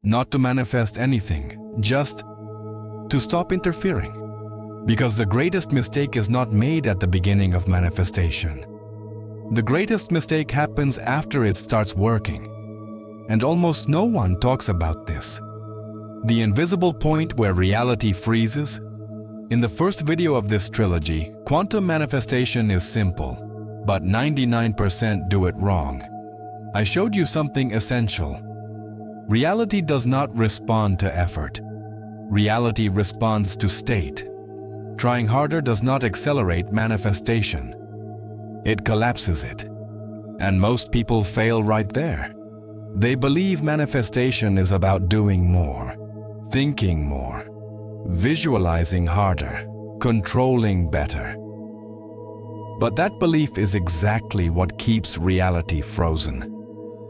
not to manifest anything, just to stop interfering. Because the greatest mistake is not made at the beginning of manifestation. The greatest mistake happens after it starts working. And almost no one talks about this. The invisible point where reality freezes. In the first video of this trilogy, quantum manifestation is simple, but 99% do it wrong. I showed you something essential. Reality does not respond to effort. Reality responds to state. Trying harder does not accelerate manifestation. It collapses it. And most people fail right there. They believe manifestation is about doing more, thinking more, visualizing harder, controlling better. But that belief is exactly what keeps reality frozen.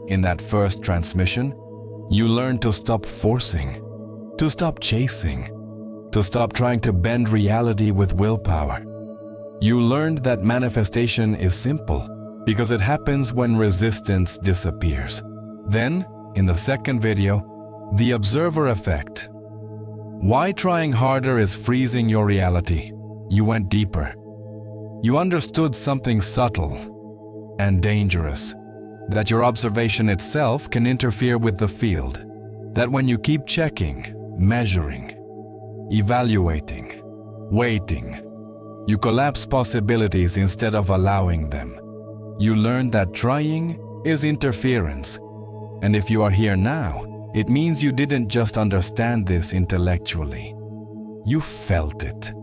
In that first transmission, you learn to stop forcing, to stop chasing, to stop trying to bend reality with willpower. You learned that manifestation is simple because it happens when resistance disappears. Then, in the second video, the observer effect. Why trying harder is freezing your reality. You went deeper. You understood something subtle and dangerous, that your observation itself can interfere with the field, that when you keep checking, measuring, evaluating, waiting, you collapse possibilities instead of allowing them. You learn that trying is interference. And if you are here now, it means you didn't just understand this intellectually. You felt it.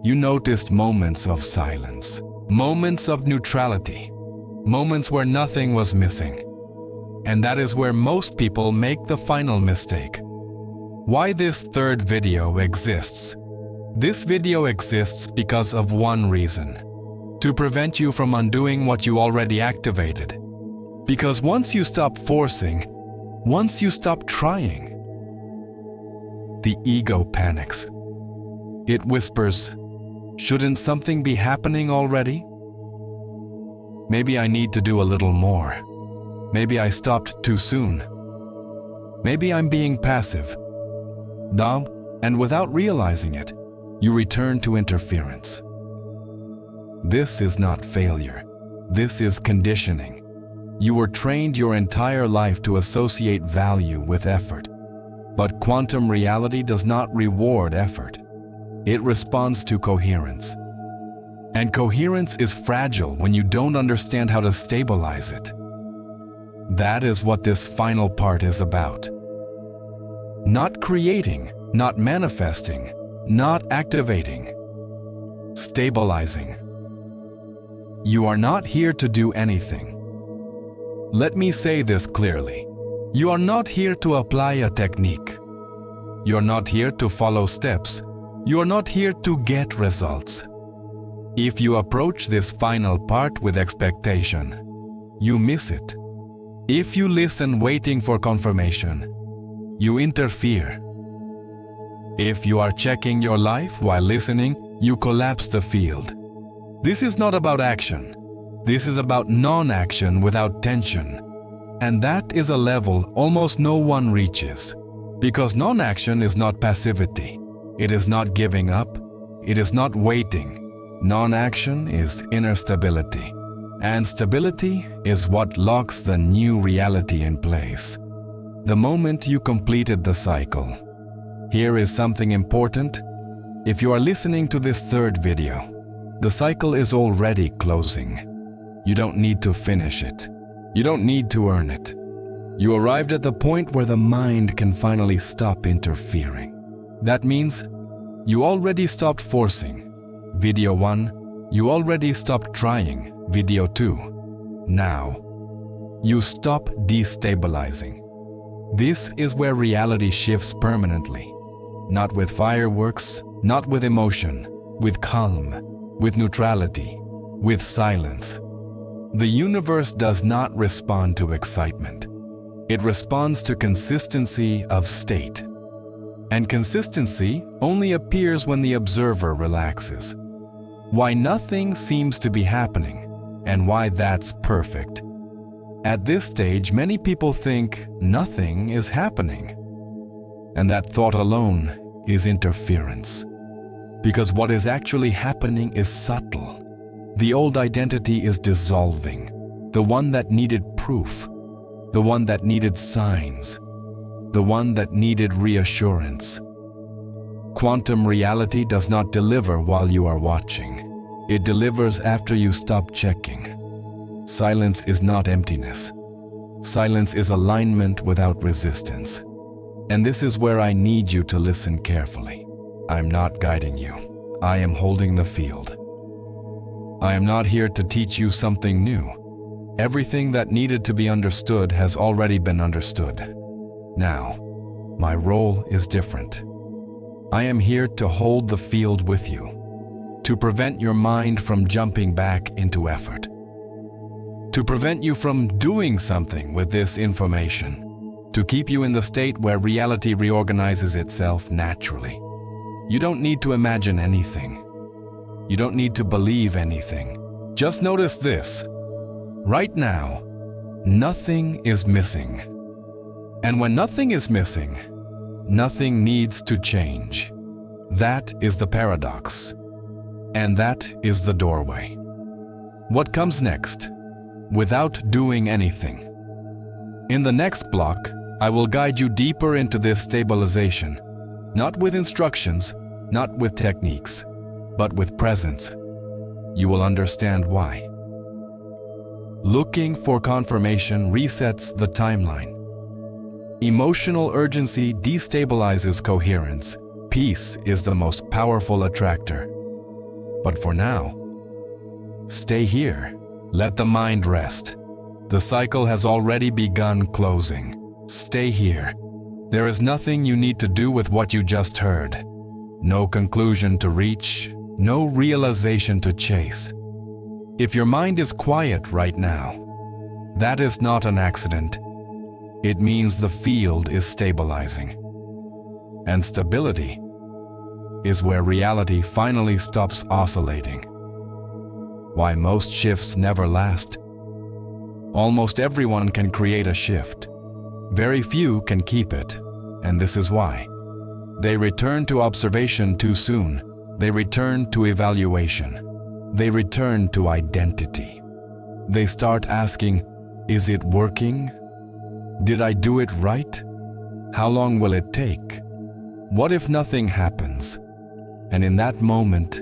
You noticed moments of silence, moments of neutrality, moments where nothing was missing. And that is where most people make the final mistake. Why this third video exists? This video exists because of one reason: to prevent you from undoing what you already activated. Because once you stop forcing, once you stop trying, the ego panics. It whispers, shouldn't something be happening already? Maybe I need to do a little more. Maybe I stopped too soon. Maybe I'm being passive. Now, and without realizing it, you return to interference. This is not failure. This is conditioning. You were trained your entire life to associate value with effort. But quantum reality does not reward effort. It responds to coherence. And coherence is fragile when you don't understand how to stabilize it. That is what this final part is about. Not creating, not manifesting, not activating. Stabilizing. You are not here to do anything. Let me say this clearly. You are not here to apply a technique. You are not here to follow steps. You are not here to get results. If you approach this final part with expectation, you miss it. If you listen waiting for confirmation, you interfere. If you are checking your life while listening, you collapse the field. This is not about action. This is about non-action without tension. And that is a level almost no one reaches. Because non-action is not passivity. It is not giving up. It is not waiting. Non-action is inner stability. And stability is what locks the new reality in place. The moment you completed the cycle. Here is something important. If you are listening to this third video, the cycle is already closing. You don't need to finish it. You don't need to earn it. You arrived at the point where the mind can finally stop interfering. That means you already stopped forcing. Video 1, you already stopped trying. Video 2, now you stop destabilizing. This is where reality shifts permanently. Not with fireworks, not with emotion, with calm, with neutrality, with silence. The universe does not respond to excitement. It responds to consistency of state. And consistency only appears when the observer relaxes. Why nothing seems to be happening, and why that's perfect. At this stage, many people think nothing is happening. And that thought alone is interference. Because what is actually happening is subtle. The old identity is dissolving. The one that needed proof. The one that needed signs. The one that needed reassurance. Quantum reality does not deliver while you are watching. It delivers after you stop checking. Silence is not emptiness. Silence is alignment without resistance. And this is where I need you to listen carefully. I'm not guiding you. I am holding the field. I am not here to teach you something new. Everything that needed to be understood has already been understood. Now, my role is different. I am here to hold the field with you, to prevent your mind from jumping back into effort, to prevent you from doing something with this information, to keep you in the state where reality reorganizes itself naturally. You don't need to imagine anything. You don't need to believe anything. Just notice this. Right now, nothing is missing. And when nothing is missing, nothing needs to change. That is the paradox. And that is the doorway. What comes next? Without doing anything. In the next block, I will guide you deeper into this stabilization, not with instructions, not with techniques, but with presence. You will understand why. Looking for confirmation resets the timeline. Emotional urgency destabilizes coherence. Peace is the most powerful attractor. But for now, stay here. Let the mind rest. The cycle has already begun closing. Stay here. There is nothing you need to do with what you just heard. No conclusion to reach, no realization to chase. If your mind is quiet right now, that is not an accident. It means the field is stabilizing. And stability is where reality finally stops oscillating. Why most shifts never last. Almost everyone can create a shift. Very few can keep it, and this is why. They return to observation too soon. They return to evaluation. They return to identity. They start asking, is it working? Did I do it right? How long will it take? What if nothing happens? And in that moment,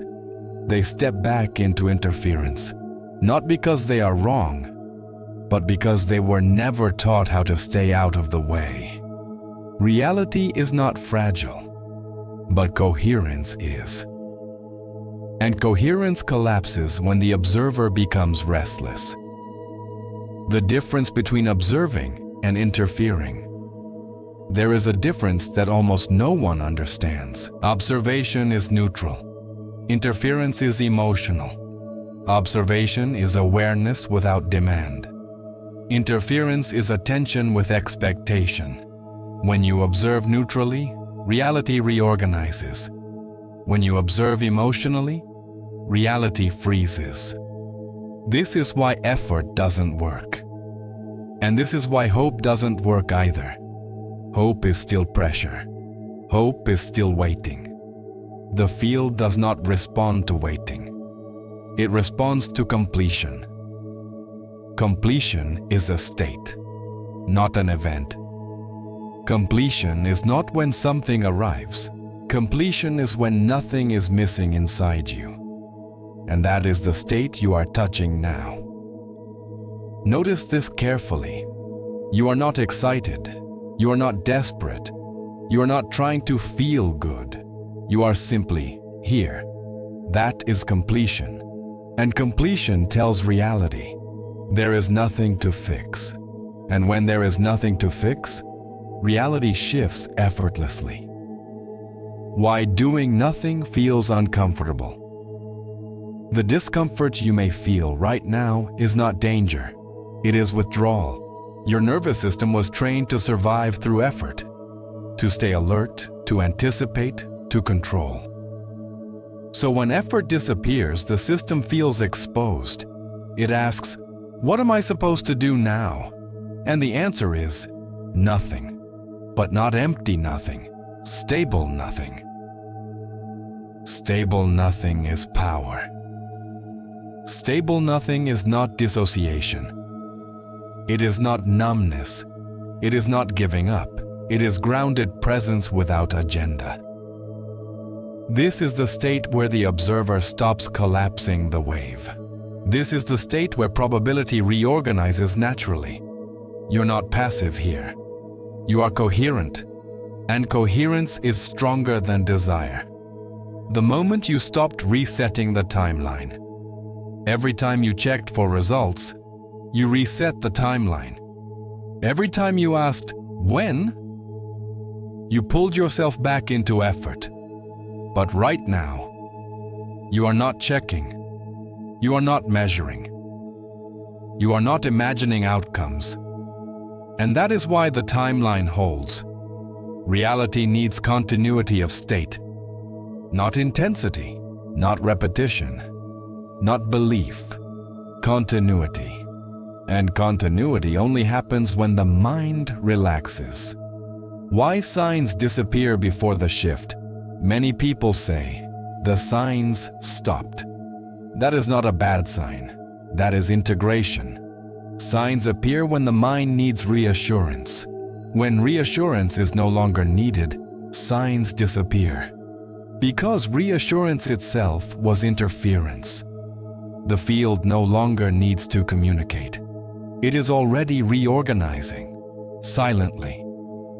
they step back into interference, not because they are wrong, but because they were never taught how to stay out of the way. Reality is not fragile, but coherence is. And coherence collapses when the observer becomes restless. The difference between observing and interfering. There is a difference that almost no one understands. Observation is neutral. Interference is emotional. Observation is awareness without demand. Interference is attention with expectation. When you observe neutrally, reality reorganizes. When you observe emotionally, reality freezes. This is why effort doesn't work. And this is why hope doesn't work either. Hope is still pressure. Hope is still waiting. The field does not respond to waiting. It responds to completion. Completion is a state, not an event. Completion is not when something arrives. Completion is when nothing is missing inside you. And that is the state you are touching now. Notice this carefully. You are not excited. You are not desperate. You are not trying to feel good. You are simply here. That is completion. And completion tells reality. There is nothing to fix. And when there is nothing to fix, reality shifts effortlessly. Why doing nothing feels uncomfortable. The discomfort you may feel right now is not danger. It is withdrawal. Your nervous system was trained to survive through effort, to stay alert, to anticipate, to control. So when effort disappears, the system feels exposed. It asks, what am I supposed to do now? And the answer is nothing, but not empty nothing. stable nothing. Stable nothing is power. Stable nothing is not dissociation. It is not numbness. It is not giving up. It is grounded presence without agenda. This is the state where the observer stops collapsing the wave. This is the state where probability reorganizes naturally. You're not passive here. You are coherent, and coherence is stronger than desire. The moment you stopped resetting the timeline, every time you checked for results, you reset the timeline. Every time you asked, when? You pulled yourself back into effort. But right now, you are not checking. You are not measuring. You are not imagining outcomes. And that is why the timeline holds. Reality needs continuity of state. Not intensity, not repetition, not belief. Continuity. And continuity only happens when the mind relaxes. Why signs disappear before the shift? Many people say, the signs stopped. That is not a bad sign. That is integration. Signs appear when the mind needs reassurance. When reassurance is no longer needed, signs disappear. Because reassurance itself was interference. The field no longer needs to communicate. It is already reorganizing. Silently.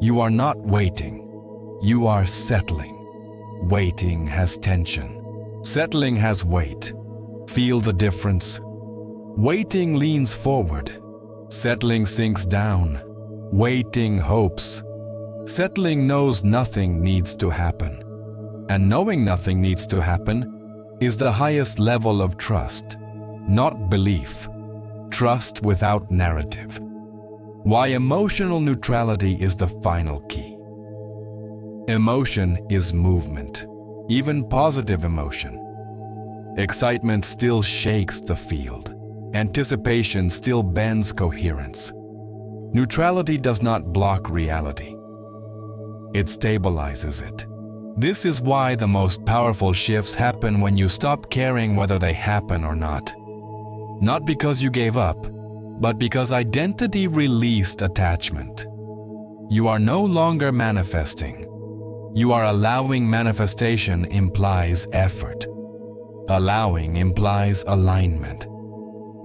You are not waiting. You are settling. Waiting has tension. Settling has weight. Feel the difference. Waiting leans forward. Settling sinks down. Waiting hopes. Settling knows nothing needs to happen. And knowing nothing needs to happen is the highest level of trust, not belief. Trust without narrative. Why emotional neutrality is the final key. Emotion is movement, even positive emotion. Excitement still shakes the field. Anticipation still bends coherence. Neutrality does not block reality. It stabilizes it. This is why the most powerful shifts happen when you stop caring whether they happen or not. Not because you gave up, but because identity released attachment. You are no longer manifesting. You are allowing. Manifestation implies effort. Allowing implies alignment.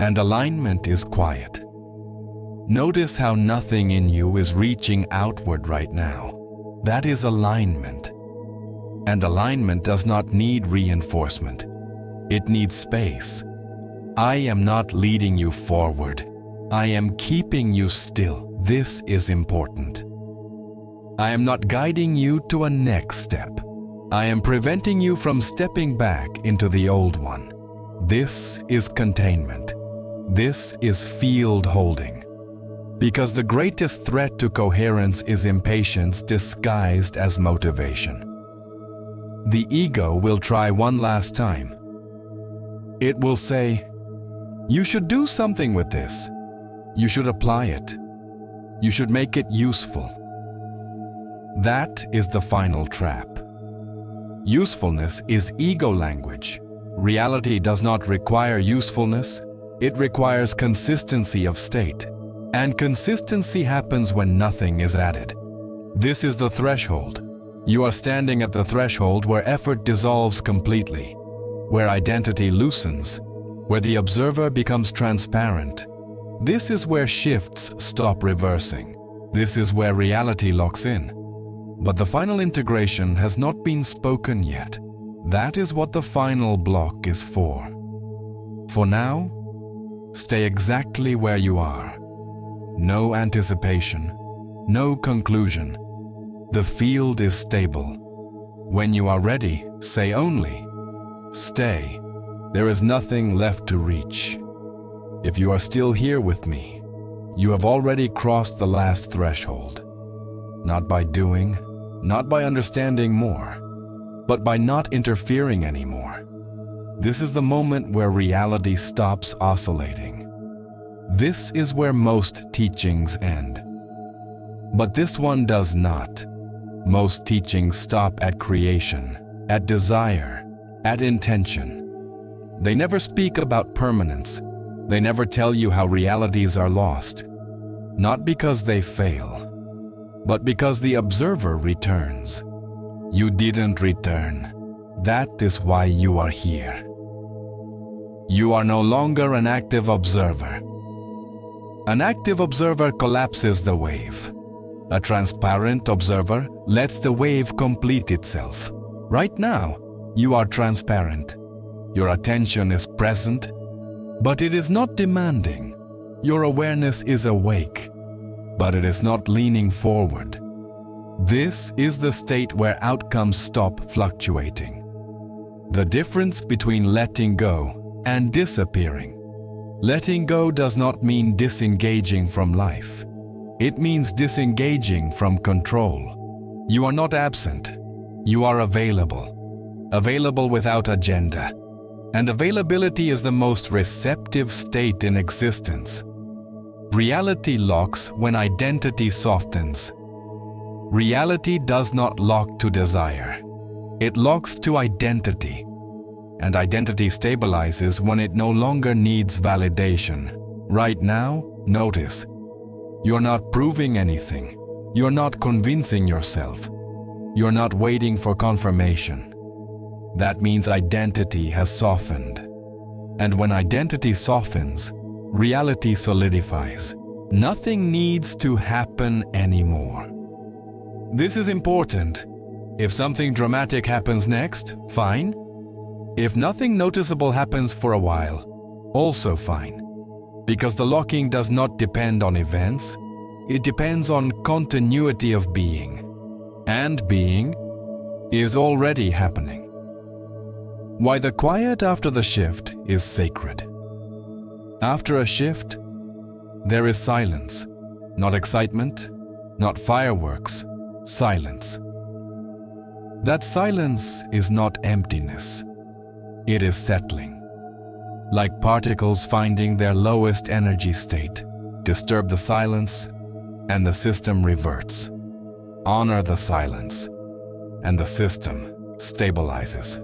And alignment is quiet. Notice how nothing in you is reaching outward right now. That is alignment. And alignment does not need reinforcement. It needs space. I am not leading you forward. I am keeping you still. This is important. I am not guiding you to a next step. I am preventing you from stepping back into the old one. This is containment. This is field holding. Because the greatest threat to coherence is impatience disguised as motivation. The ego will try one last time. It will say, you should do something with this. You should apply it. You should make it useful. That is the final trap. Usefulness is ego language. Reality does not require usefulness. It requires consistency of state. And consistency happens when nothing is added. This is the threshold. You are standing at the threshold where effort dissolves completely, where identity loosens, where the observer becomes transparent. This is where shifts stop reversing. This is where reality locks in. But the final integration has not been spoken yet. That is what the final block is for. For now, stay exactly where you are. No anticipation, no conclusion. The field is stable. When you are ready, say only, stay. There is nothing left to reach. If you are still here with me, you have already crossed the last threshold. Not by doing, not by understanding more, but by not interfering anymore. This is the moment where reality stops oscillating. This is where most teachings end. But this one does not. Most teachings stop at creation, at desire, at intention. They never speak about permanence. They never tell you how realities are lost. Not because they fail, but because the observer returns. You didn't return. That is why you are here. You are no longer an active observer. An active observer collapses the wave. A transparent observer lets the wave complete itself. Right now, you are transparent. Your attention is present, but it is not demanding. Your awareness is awake, but it is not leaning forward. This is the state where outcomes stop fluctuating. The difference between letting go and disappearing. Letting go does not mean disengaging from life. It means disengaging from control. You are not absent. You are available. Available without agenda. And availability is the most receptive state in existence. Reality locks when identity softens. Reality does not lock to desire. It locks to identity. And identity stabilizes when it no longer needs validation. Right now, notice. You're not proving anything. You're not convincing yourself. You're not waiting for confirmation. That means identity has softened. And when identity softens, reality solidifies. Nothing needs to happen anymore. This is important. If something dramatic happens next, fine. If nothing noticeable happens for a while, also fine. Because the locking does not depend on events, it depends on continuity of being. And being is already happening. Why the quiet after the shift is sacred. After a shift, there is silence, not excitement, not fireworks, silence. That silence is not emptiness. It is settling. Like particles finding their lowest energy state, disturb the silence, and the system reverts. Honor the silence, and the system stabilizes.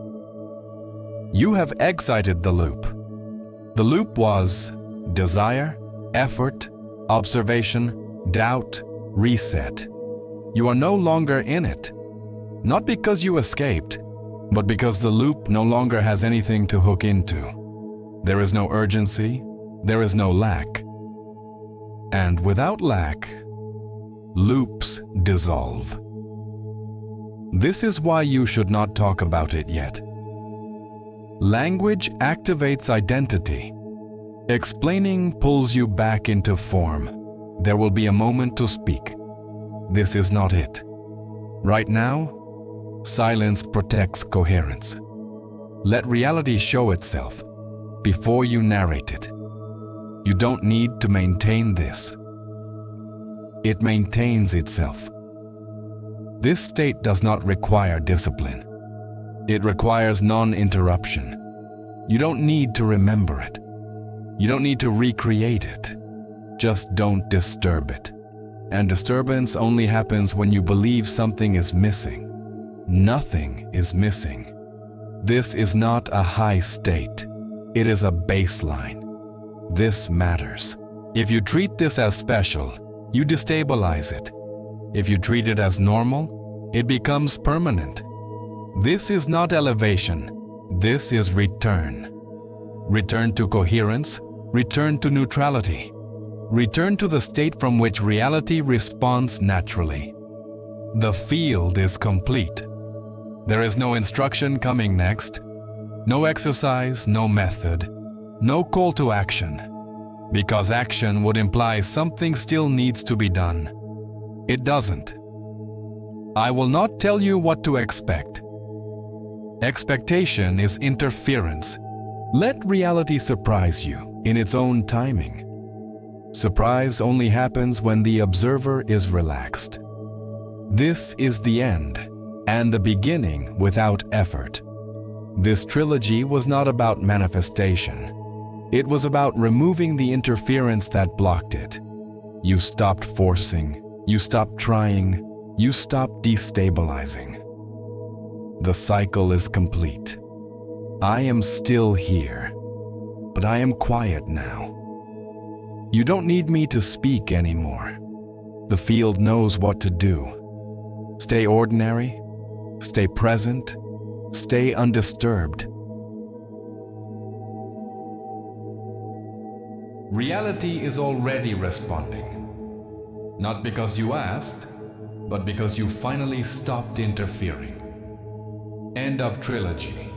You have exited the loop. The loop was desire, effort, observation, doubt, reset. You are no longer in it. Not because you escaped, but because the loop no longer has anything to hook into. There is no urgency, there is no lack. And without lack, loops dissolve. This is why you should not talk about it yet. Language activates identity. Explaining pulls you back into form. There will be a moment to speak. This is not it. Right now, silence protects coherence. Let reality show itself before you narrate it. You don't need to maintain this. It maintains itself. This state does not require discipline. It requires non-interruption. You don't need to remember it. You don't need to recreate it. Just don't disturb it. And disturbance only happens when you believe something is missing. Nothing is missing. This is not a high state. It is a baseline. This matters. If you treat this as special, you destabilize it. If you treat it as normal, it becomes permanent. This is not elevation. This is return. Return to coherence. Return to neutrality. Return to the state from which reality responds naturally. The field is complete. There is no instruction coming next. No exercise, no method, no call to action. Because action would imply something still needs to be done. It doesn't. I will not tell you what to expect. Expectation is interference. Let reality surprise you in its own timing. Surprise only happens when the observer is relaxed. This is the end, and the beginning without effort. This trilogy was not about manifestation. It was about removing the interference that blocked it. You stopped forcing, you stopped trying, You stop destabilizing. The cycle is complete. I am still here, but I am quiet now. You don't need me to speak anymore. The field knows what to do. Stay ordinary, stay present, stay undisturbed. Reality is already responding. Not because you asked, but because you finally stopped interfering. End of trilogy.